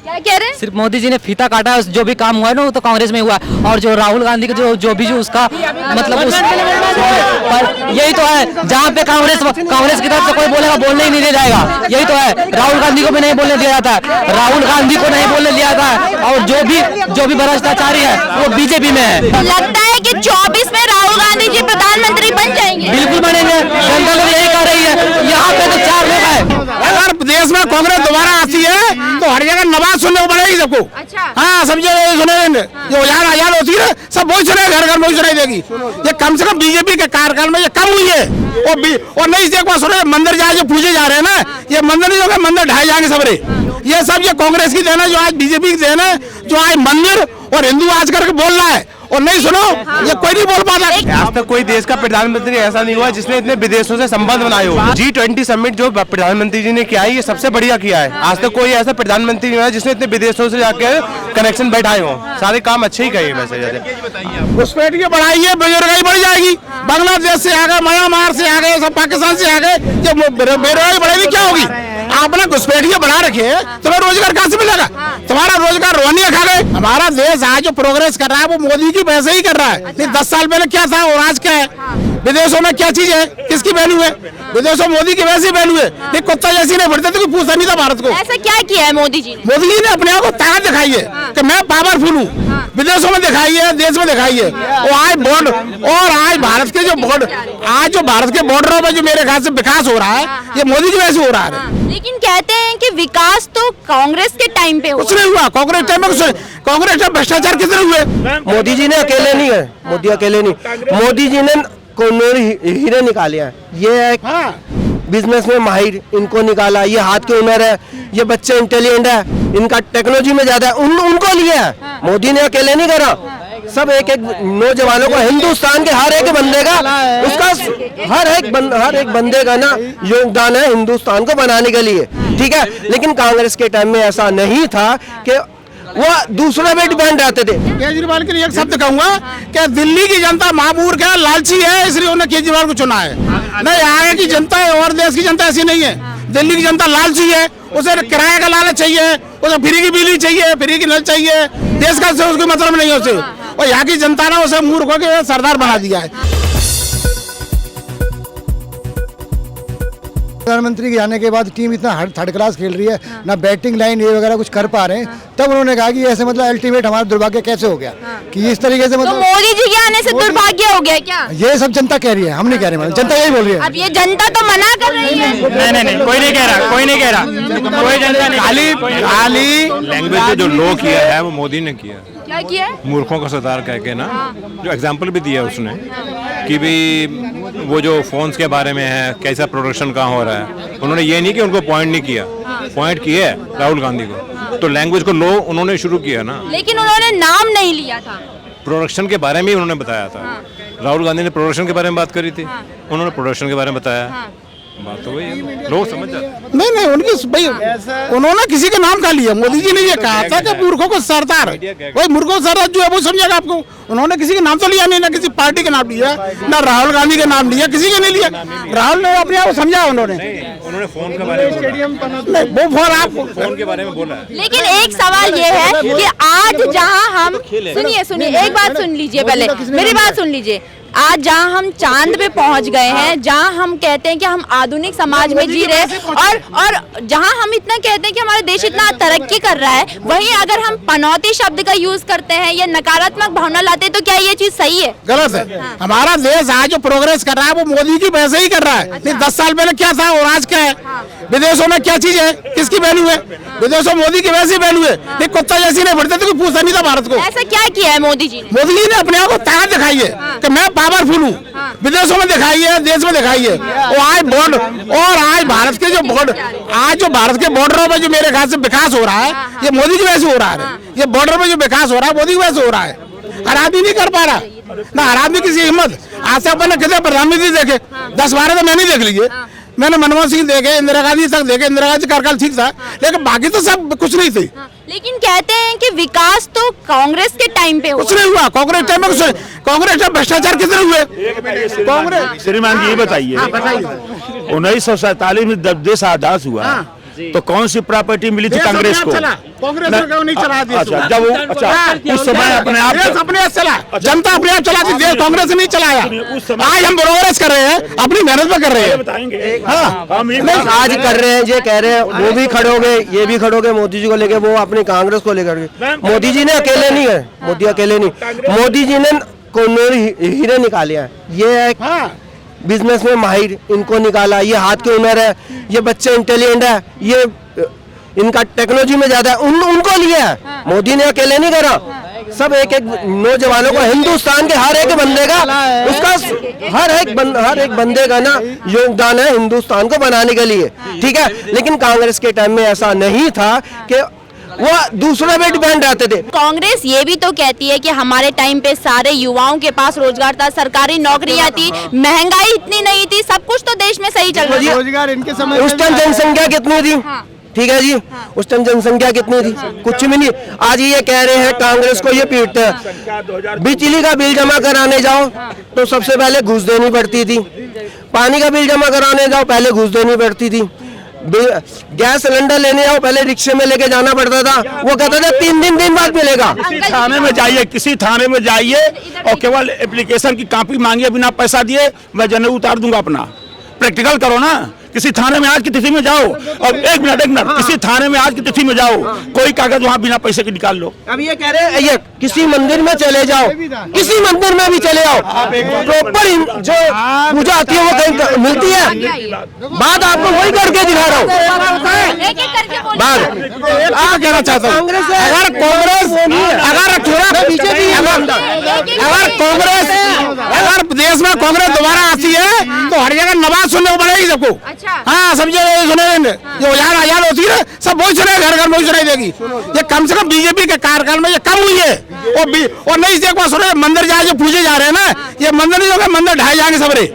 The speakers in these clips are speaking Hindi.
क्या कह रहे हैं? सिर्फ मोदी जी ने फीता काटा है, जो भी काम हुआ है ना वो तो कांग्रेस में हुआ है। और जो राहुल गांधी का जो भी उसका मतलब उस पर यही तो है, जहाँ पे कांग्रेस की तरफ से कोई बोलेगा बोलने ही नहीं दिया जाएगा। यही तो है, राहुल गांधी को भी नहीं बोलने दिया जाता है, राहुल गांधी को नहीं बोलने दिया जाता है। और जो भी भ्रष्टाचारी है वो बीजेपी में है। लगता है कि 24 में राहुल गांधी जी प्रधानमंत्री बन जाएंगे? बिल्कुल बनेंगे, जनता लोग यही कह रही है। यहाँ पे तो 4 लोग हैं। अगर देश में कांग्रेस दोबारा आती है तो हर जगह नवाज सुनने को पड़ेगी सबको। अच्छा। हाँ, सब जगह सुनेंगे। जो आजाद होती है सब वही सुने, घर घर वही सुनाई देगी। ये कम से कम बीजेपी के कार्यकाल में ये कम हुई है। और नहीं एक बार सुने, मंदिर जाए जो पूजे जा रहे हैं ना, ये मंदिर नहीं होगा, मंदिर ढाए जाएंगे सबरे। ये सब ये कांग्रेस की देन है, जो आज बीजेपी की देन है, जो आज मंदिर और हिंदू आज करके बोल रहा है। और नहीं सुनो, ये कोई नहीं बोल पाता। आज तक कोई देश का प्रधानमंत्री ऐसा नहीं हुआ जिसने इतने विदेशों से संबंध बनाए हो। G20 समिट जो प्रधानमंत्री जी ने किया है, ये सबसे बढ़िया किया है। आज तक कोई ऐसा प्रधानमंत्री नहीं हुआ जिसने इतने विदेशों से जाकर कनेक्शन बैठाए हो। सारे काम अच्छे ही किए वैसे। घुसपैठ की बढ़ाई है, बेरोजगारी बढ़ जाएगी। बांग्लादेश से आ गए, म्यांमार से आ गए, सब पाकिस्तान से आ गए, ये बेरोजगारी बढ़ेगी क्या होगी? आपने घुसपैठिया बढ़ा रखे, तुम्हें रोजगार कहाँ से मिलेगा? तुम्हारा रोजगार रोनिया खा गए। हमारा देश आज जो प्रोग्रेस कर रहा है वो मोदी की वजह से ही कर रहा है। नहीं 10 साल पहले क्या था और आज क्या है? विदेशों में क्या चीज है, किसकी वैल्यू है? विदेशों में मोदी की वैसी वैल्यू है। नहीं कुत्ता जैसी नहीं बढ़ते तो कोई पूछता नहीं था भारत को। ऐसा क्या किया है मोदी जी ने? मोदी जी ने अपने आप को ताकत दिखाई है कि मैं पावरफुल हूँ। विदेशों में दिखाई है, देश में दिखाई है। और आज भारत के भारत के बॉर्डरों में जो मेरे ख्याल से विकास हो रहा है, ये मोदी की वजह से हो रहा है। लेकिन कहते हैं कि विकास तो कांग्रेस के टाइम पे हुआ। कुछ नहीं हुआ कांग्रेस टाइम में। कांग्रेस में भ्रष्टाचार कितने हुए? मोदी जी ने अकेले नहीं है, मोदी अकेले नहीं, मोदी जी ने हीरे निकाले हैं। ये एक बिजनेस में माहिर इनको निकाला, ये हाथ के हुनर है, ये बच्चे इंटेलिजेंट है, इनका टेक्नोलॉजी में ज्यादा है, उनको लिया है। मोदी ने अकेले नहीं करा, सब एक एक नौजवानों को, हिंदुस्तान के हर एक बंदे का, उसका हर एक बंदे का ना योगदान है हिंदुस्तान को बनाने के लिए। ठीक है, लेकिन कांग्रेस के टाइम में ऐसा नहीं था कि वो दूसरे पे डिपेंड रहते थे। केजरीवाल के लिए एक शब्द कहूंगा कि दिल्ली की जनता महामूर्ख क्या लालची है, इसलिए उन्होंने केजरीवाल को चुना है। नहीं, आगे की जनता है और देश की जनता ऐसी नहीं है। दिल्ली की जनता लालची है, उसे किराए का लालच चाहिए, उसे फ्री की बिजली चाहिए, फ्री की नल चाहिए, देश का उसको मतलब नहीं है उसे। और यहाँ की जनता ने उसे मूर्ख होकर सरदार बना दिया है। प्रधानमंत्री के आने के बाद टीम इतना थर्ड क्लास खेल रही है, ना बैटिंग लाइन ये वगैरह कुछ कर पा रहे हैं। तब उन्होंने कहा कि ऐसे मतलब अल्टीमेट हमारा दुर्भाग्य कैसे हो गया कि इस तरीके से मतलब तो मोदी जी के आने से दुर्भाग्य हो गया क्या? ये सब जनता कह रही है, हम नहीं कह रहे, जनता यही बोल रही है। अब ये जनता तो मना कर रही है। नहीं, कोई नहीं कह रहा, कोई जनता नहीं। खाली लैंग्वेज से जो लो किया है वो मोदी ने किया। क्या किया है? मूर्खों का सरदार कह के ना, जो एग्जाम्पल भी दिया उसने कि भी वो जो फोन्स के बारे में है, कैसा प्रोडक्शन कहाँ हो रहा है, उन्होंने ये नहीं कि उनको पॉइंट नहीं किया, पॉइंट किया है राहुल गांधी को। तो लैंग्वेज को लो उन्होंने शुरू किया ना, लेकिन उन्होंने नाम नहीं लिया था। प्रोडक्शन के बारे में ही उन्होंने बताया था। राहुल गांधी ने प्रोडक्शन के बारे में बात करी थी, उन्होंने प्रोडक्शन के बारे में बताया। बात तो वही है, लोग समझ जाते। नहीं उनकी भाई उन्होंने किसी का नाम का लिया। मोदी जी ने ये कहा था कि मूर्खों को सरदार, वही मूर्खों को सरदार जो है वो समझेगा आपको। उन्होंने किसी का नाम तो लिया नहीं, ना किसी पार्टी का नाम लिया, ना राहुल गांधी का नाम लिया, किसी का नहीं लिया। राहुल ने अपने आप को समझा। उन्होंने फोन के बारे में फोन के बारे में बोला। लेकिन एक सवाल ये है कि आज जहां हम सुनिए एक बात सुन लीजिए, पहले मेरी बात सुन लीजिए। आज जहाँ हम चांद पे पहुंच गए हैं, जहाँ हम कहते हैं कि हम आधुनिक समाज में जी रहे हैं, और जहाँ हम इतना कहते हैं कि हमारा देश इतना तरक्की कर रहा है, वहीं अगर हम पनौती शब्द का यूज करते हैं या नकारात्मक भावना लाते हैं, तो क्या ये चीज सही है? गलत है। हमारा देश आज जो प्रोग्रेस कर रहा है वो मोदी की वजह से ही कर रहा है। नहीं 10 साल पहले क्या था और आज क्या है? विदेशों में क्या चीज है, किसकी वैल्यू है? विदेशों में मोदी की वैसी वैल्यू है। नहीं कुत्ता जैसी नहीं बढ़ते तो कोई पूछता नहीं था भारत को। ऐसा क्या किया है मोदी जी ने? मोदी जी ने अपने आप को ताकत दिखाई है कि मैं पावरफुल हूँ। विदेशों में दिखाई है, देश में दिखाई है। और आज भारत के बॉर्डरों में जो मेरे ख्याल से विकास हो रहा है, ये मोदी की वजह से हो रहा है। ये बॉर्डर में जो विकास हो रहा है मोदी की वजह से हो रहा है। हर आदमी नहीं कर पा रहा, ना हर आदमी किसी हिम्मत। आज से अपन कितने प्रधानमंत्री देखे, 10-12 तो मैंने देख लीजिए। मैंने मनमोहन सिंह देखे, इंदिरा गांधी तक देखे। इंदिरा गांधी कार्यकाल ठीक था, लेकिन बाकी तो सब कुछ नहीं थे। लेकिन कहते हैं कि विकास तो कांग्रेस के टाइम पे हुआ। कुछ नहीं हुआ कांग्रेस टाइम में। कांग्रेस में भ्रष्टाचार कितने हुए? कांग्रेस श्रीमान जी ये बताइए, 1947 में जब देश आजाद हुआ, तो कौन सी प्रॉपर्टी मिली थी कांग्रेस को? कांग्रेस को नहीं चला दिया। अच्छा, जब उस समय अपने आप चला, जनता अपने आप चलाती, देश कांग्रेस नहीं चलाया। आज हम प्रोग्रेस कर रहे हैं, अपनी मेहनत पे कर रहे हैं। बताएंगे आज कर रहे हैं, ये कह रहे हैं, वो भी खड़ोगे, ये भी खड़ोगे मोदी जी को लेके, वो अपनी कांग्रेस को लेकर के। मोदी जी ने अकेले नहीं है, मोदी अकेले नहीं, मोदी जी ने कोनोर हीरे निकाले हैं। ये एक बिजनेस में माहिर इनको निकाला, ये हाथ के हुनर है, ये बच्चे इंटेलिजेंट है, ये इनका टेक्नोलॉजी में ज्यादा है, उनको लिया है। मोदी ने अकेले नहीं करा, सब एक एक नौजवानों को, हिंदुस्तान के हर एक बंदे का, उसका हर एक बंदे का ना योगदान है हिंदुस्तान को बनाने के लिए, ठीक है। लेकिन कांग्रेस के टाइम में ऐसा नहीं था कि वो दूसरे पे डिपेंड रहते थे। कांग्रेस ये भी तो कहती है कि हमारे टाइम पे सारे युवाओं के पास रोजगार था, सरकारी नौकरियां थी, महंगाई इतनी नहीं थी, सब कुछ तो देश में सही चल रहा था। रोजगार इनके समय उस टाइम जनसंख्या कितनी थी? ठीक है जी, उस टाइम जनसंख्या कितनी थी? कुछ भी नहीं। आज ये कह रहे हैं, कांग्रेस को ये पीटते हैं, बिजली का बिल जमा कराने जाओ तो सबसे पहले घूस देनी पड़ती थी, पानी का बिल जमा कराने जाओ पहले घूस देनी पड़ती थी, गैस सिलेंडर लेने जाओ पहले रिक्शे में लेके जाना पड़ता था, वो कहता था 3 दिन बाद मिलेगा। किसी थाने में जाइए, किसी थाने में जाइए और केवल एप्लीकेशन की कॉपी मांगिए, बिना पैसा दिए मैं जनेऊ उतार दूंगा अपना। प्रैक्टिकल करो ना, किसी थाने में आज की तिथि में जाओ, और एक मिनट किसी थाने में आज की तिथि में जाओ, कोई कागज वहाँ बिना पैसे के निकाल लो। अब ये कह रहे हैं, ये किसी मंदिर में चले जाओ, किसी मंदिर में भी चले जाओ, प्रॉपर जो पूजा आती है वो कहीं मिलती है? बात आपको वही करके दिखा रहा हूँ। बात कहना चाहता हूँ, अगर देश में कांग्रेस दोबारा आती है तो हर जगह नवाज सुनने को मिलेगी सबको। हाँ, सब जगह सुनेंगे, जो आजाद होती है सब वही सुने, घर घर वही सुनाई देगी। ये कम से कम बीजेपी के कार्यकाल में ये कम हुई है। और नहीं एक बार सुने, मंदिर जाए जो पूजे जा रहे हैं ना, ये मंदिर नहीं होगा, मंदिर ढाए जाएंगे सबरे।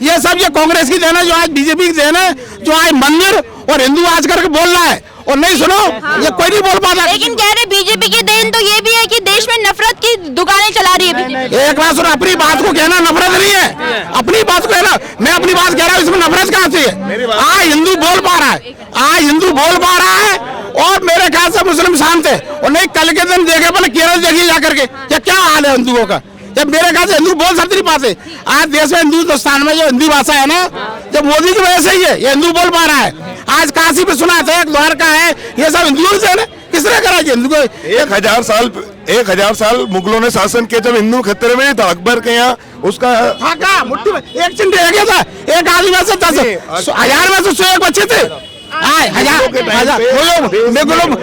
ये सब ये कांग्रेस की देन है, जो आज बीजेपी की देन है, जो आज मंदिर और हिंदू आज करके बोल रहा है। और नहीं सुनो, ये कोई नहीं बोल पाता। लेकिन कह रहे बीजेपी की देन तो ये भी है कि देश में नफरत की दुकानें चला रही है बीजेपी। एक बात सुनो, अपनी बात को कहना नफरत नहीं है, अपनी बात को कहना। मैं अपनी बात कह रहा हूँ, इसमें नफरत कहाँ से है? आज हिंदू बोल पा रहा है, आज हिंदू बोल पा रहा है, और मेरे ख्याल से मुस्लिम शांत है। और नहीं, कल के दिन देखे बोले केरल देखिए जाकर के, क्या हाल है हिंदुओं का। जब मेरे ख्याल से हिंदू बोल सकते नहीं पाते। आज देश में हिंदुस्तान में जो हिंदी भाषा है ना, जब मोदी की वजह से ही है, ये हिंदू बोल पा रहा है। आज काशी पे सुना था, द्वारका है, ये सब हिंदुओं से है। किसने करा हिंदू को? 1000 साल मुगलों ने शासन किया, जब हिंदू खतरे में था। अकबर के यहाँ उसका मुट्ठी में एक चिन्ह रह गया था, एक आदमी में से 10,000 में से 101 बच्चे थे।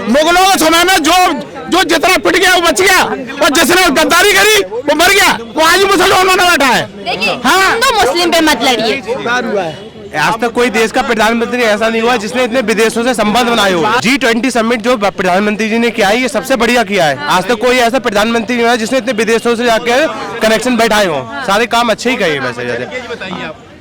मुगलों के समय में जो जितना पिट गया वो बच गया, और जिसने गद्दारी करी वो मर गया, वो आज मुसलमानों ने बैठा है। हाँ, तो मुस्लिम पे मत लड़िए। आज तक कोई देश का प्रधानमंत्री ऐसा नहीं हुआ जिसने इतने विदेशों से संबंध बनाए हो। G20 समिट जो प्रधानमंत्री जी ने किया है, ये सबसे बढ़िया किया है। आज तक कोई ऐसा प्रधानमंत्री नहीं हुआ जिसने इतने विदेशों से जाकर कनेक्शन बैठाए हो। सारे काम अच्छे ही किए वैसे।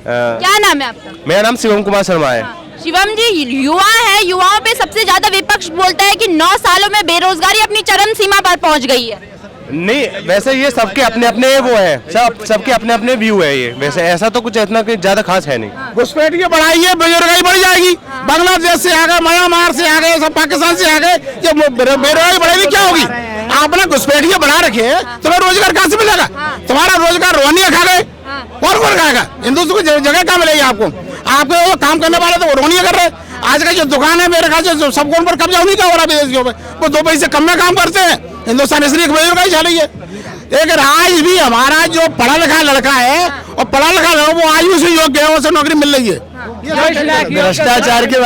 क्या नाम है आपका? मेरा नाम शिवम कुमार शर्मा है। शिवम जी, युवा है, युवाओं पे सबसे ज्यादा विपक्ष बोलता है कि 9 सालों में बेरोजगारी अपनी चरम सीमा पर पहुंच गई है। नहीं, वैसे ये सबके अपने अपने वो है, सबके अपने अपने व्यू है ये। वैसे ऐसा तो कुछ इतना ज्यादा खास है नहीं। घुसपैठ बढ़ाई है, बेरोजगारी बढ़ जाएगी। बांग्लादेश से आ गए, म्यांमार से आ गए, सब पाकिस्तान से आ गए, ये बेरोजगारी बढ़ेगी क्या होगी? आपने घुसपैठियां बढ़ा रखे हैं, तुम्हें रोजगार कहाँ से मिलेगा? तुम्हारा रोजगार रोहनिया खा गए, और कौन खाएगा? हिंदुस्तान को जगह कहाँ मिलेगी आपको? आपके वो काम करने वाले तो वो रोहनिया कर रहे हैं। आज का जो दुकान है, मेरे ख्याल से सबको उन पर कब्जा उन्हीं का हो रहा है विदेशियों पे। वो 2 पैसे कम में काम करते हैं, हिंदुस्तान इसलिए बेरोजगारी चल रही है। लेकिन आज भी हमारा जो पढ़ा लिखा लड़का है, और पढ़ा लिखा लड़का, वो आज भी उसे योग्य है, उसे नौकरी मिल रही है। भ्रष्टाचार के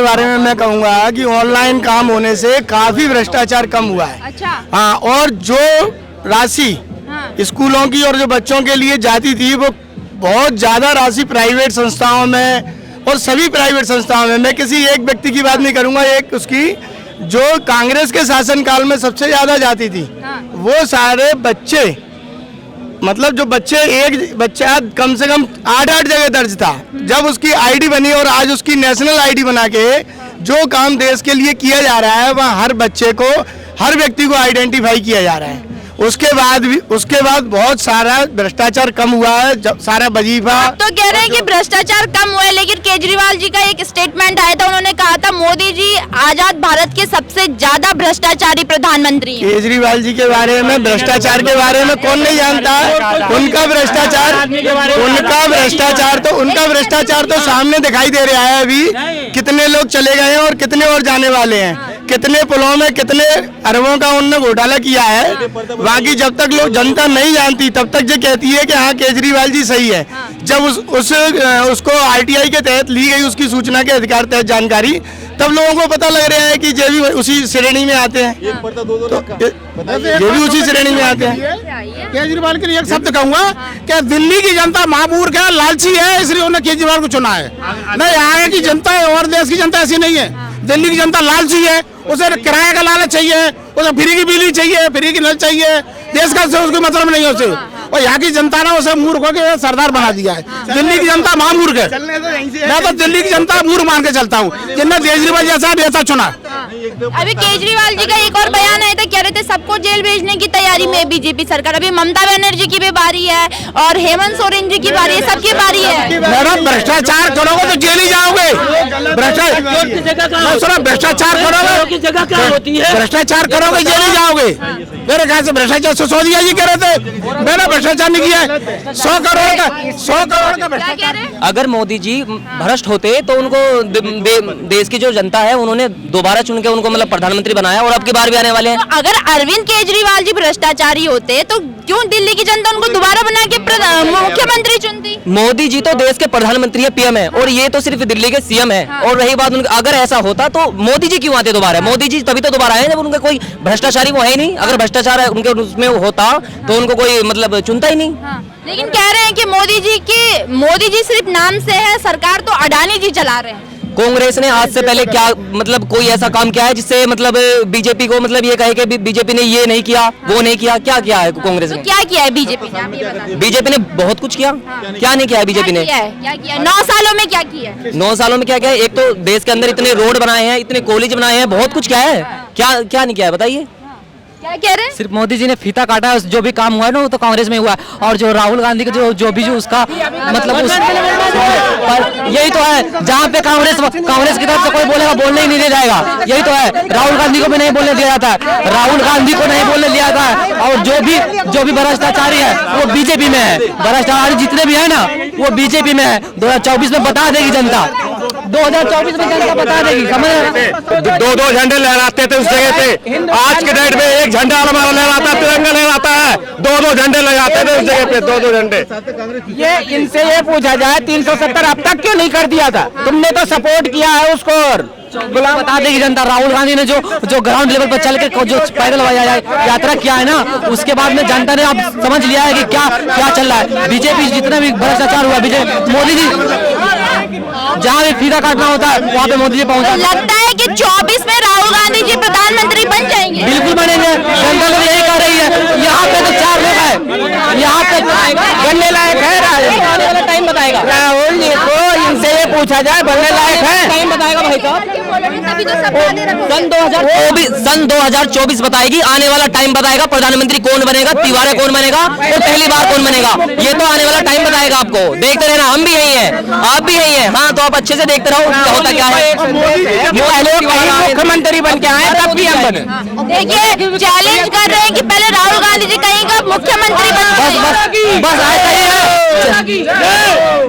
बारे में मैं कहूँगा कि ऑनलाइन काम होने से काफी भ्रष्टाचार कम हुआ है। अच्छा। हाँ, और जो राशि स्कूलों की और जो बच्चों के लिए जाती थी, वो बहुत ज्यादा राशि प्राइवेट संस्थाओं में, और सभी प्राइवेट संस्थाओं में, मैं किसी एक व्यक्ति की बात नहीं करूंगा, एक उसकी जो कांग्रेस के शासनकाल में सबसे ज्यादा जाती थी, वो सारे बच्चे, मतलब जो बच्चे, एक बच्चा कम से कम 8 जगह दर्ज था। जब उसकी आईडी बनी और आज उसकी नेशनल आईडी बना के जो काम देश के लिए किया जा रहा है, वह हर बच्चे को, हर व्यक्ति को आइडेंटिफाई किया जा रहा है। उसके बाद बहुत सारा भ्रष्टाचार कम हुआ है, सारा वजीफा। तो कह रहे हैं कि भ्रष्टाचार कम हुआ है, लेकिन केजरीवाल जी का एक स्टेटमेंट आया था, उन्होंने कहा था मोदी जी आजाद भारत के सबसे ज्यादा भ्रष्टाचारी प्रधानमंत्री हैं। केजरीवाल जी के बारे में, भ्रष्टाचार के बारे में कौन नहीं जानता है? उनका भ्रष्टाचार तो सामने दिखाई दे रहा है। अभी कितने लोग चले गए हैं और कितने और जाने वाले हैं, कितने पुलों में कितने अरबों का उन्होंने घोटाला किया है। बाकी जब तक लोग जनता नहीं जानती तब तक ये कहती है कि हाँ केजरीवाल जी सही है। जब उसको आरटीआई के तहत ली गई उसकी सूचना के अधिकार तहत जानकारी, तब लोगों को पता लग रहा है कि ये भी उसी श्रेणी में आते हैं, ये भी उसी श्रेणी में आते हैं। केजरीवाल के लिए एक शब्द कहूंगा कि दिल्ली की जनता महामूर्ख है, लालची है, इसलिए उन्होंने केजरीवाल को चुना है। नहीं, आगे की जनता है और देश की जनता ऐसी नहीं है। दिल्ली की जनता लालची है, उसे किराए का लालच चाहिए, उसे फ्री की बिजली चाहिए, फ्री की नल चाहिए, देश का उसको मतलब नहीं है उसे। और यहाँ की जनता ने उसे मूर्ख होकर सरदार बना दिया है। दिल्ली की जनता महामूर्ख है, मैं तो दिल्ली की जनता मूर्ख मान के चलता हूँ, जिनने केजरीवाल जैसा नेता चुना। अभी केजरीवाल जी का एक और बयान आया था, कह रहे थे सबको जेल भेजने की तैयारी में बीजेपी सरकार। अभी ममता बनर्जी की भी बारी है और हेमंत सोरेन जी की बारी है, सबकी बारी है। मैडम भ्रष्टाचार करोगे तो जेल ही जाओगे, भ्रष्टाचार करोगे भ्रष्टाचार करोगे जेल ही जाओगे। मेरे ख्याल से भ्रष्टाचार सिसोदिया जी कह रहे थे, मैंने भ्रष्टाचार नहीं किया है। 100 करोड़ का भ्रष्टाचार। अगर मोदी जी भ्रष्ट होते तो उनको देश की जो जनता है उन्होंने दोबारा चुन के उनको मतलब प्रधानमंत्री बनाया और अब की बार भी आने वाले हैं। तो अगर अरविंद केजरीवाल जी भ्रष्टाचारी होते तो क्यों दिल्ली की जनता उनको दोबारा बना के मुख्यमंत्री चुनती? मोदी जी तो देश के प्रधानमंत्री है, पीएम है, और ये तो सिर्फ दिल्ली के सीएम है। और रही बात अगर ऐसा होता तो मोदी जी क्यों आते दोबारा? मोदी जी तभी तो दोबारा आए जब उनका कोई भ्रष्टाचारी वो है ही नहीं। अगर भ्रष्टाचार उनके उसमें होता तो उनको कोई मतलब चुनता ही नहीं। लेकिन कह रहे हैं कि मोदी जी सिर्फ नाम से है, सरकार तो अडानी जी चला रहे हैं। कांग्रेस ने आज से पहले क्या मतलब कोई ऐसा काम किया है जिससे मतलब बीजेपी को मतलब ये कहे कि बीजेपी ने ये नहीं किया वो नहीं किया? क्या किया है कांग्रेस ने? क्या किया है बीजेपी ने? आप ये बताइए। बीजेपी ने बहुत कुछ किया। क्या नहीं किया है बीजेपी ने? क्या किया 9 सालों में? क्या किया है 9 सालों में? क्या किया है? एक तो देश के अंदर इतने रोड बनाए हैं, इतने कॉलेज बनाए हैं, बहुत कुछ किया है। क्या नहीं किया है बताइए? क्या कह रहे हैं? सिर्फ मोदी जी ने फीता काटा है, जो भी काम हुआ है ना वो तो कांग्रेस में हुआ है। और जो राहुल गांधी का जो भी उसका मतलब पर यही तो है, जहाँ पे कांग्रेस की तरफ से कोई बोलेगा बोलने ही नहीं दिया जाएगा। यही तो है, राहुल गांधी को भी नहीं बोलने दिया जाता है, राहुल गांधी को नहीं बोलने दिया जाता है। और जो भी भ्रष्टाचारी है वो बीजेपी में है। भ्रष्टाचारी जितने भी है ना वो बीजेपी में है। 2024 में बता देगी जनता, 2024 में जनता बता देगी। समझ 2 झंडे लहराते थे उस जगह पे, आज के डेट में एक झंडा हमारा लहराता है, तिरंगा लहराता है। 2 झंडे लगाते थे उस जगह पे, 2 झंडे। ये इनसे ये पूछा जाए 370 अब तक क्यों नहीं कर दिया था? तुमने तो सपोर्ट किया है उसको। बता देगी जनता। राहुल गांधी ने जो ग्राउंड लेवल पर चल के जो पैदल यात्रा किया है ना, उसके बाद में जनता ने अब समझ लिया है कि क्या चल रहा है। बीजेपी जितना भी भ्रष्टाचार हुआ, मोदी जी जहाँ भी फीता काटना होता है वहाँ पे मोदी जी पहुँचा। लगता है कि 24 में राहुल गांधी जी प्रधानमंत्री बन जाएंगे? बिल्कुल बनेंगे, जनता लोग यही कह रही है। यहाँ पे तो 4 लोग है, यहाँ पे बनने लायक है। आने वाला टाइम बताएगा। राहुल जी को इनसे ये पूछा जाए बनने लायक है? टाइम बताएगा भाई साहब। सन 2024 बताएगी, आने वाला टाइम बताएगा। प्रधानमंत्री कौन बनेगा, तिवारी कौन बनेगा और पहली बार कौन बनेगा, ये तो आने वाला टाइम बताएगा आपको। देखते रहना, हम भी यही हैं, आप भी यही हैं। हाँ, तो आप अच्छे से देखते रहो होता क्या है। मुख्यमंत्री बन के आए तब भी हम बने। देखिए चैलेंज कर रहे हैं कि पहले राहुल गांधी जी कहीं का मुख्यमंत्री बन जाए। बस ऐसा ही है।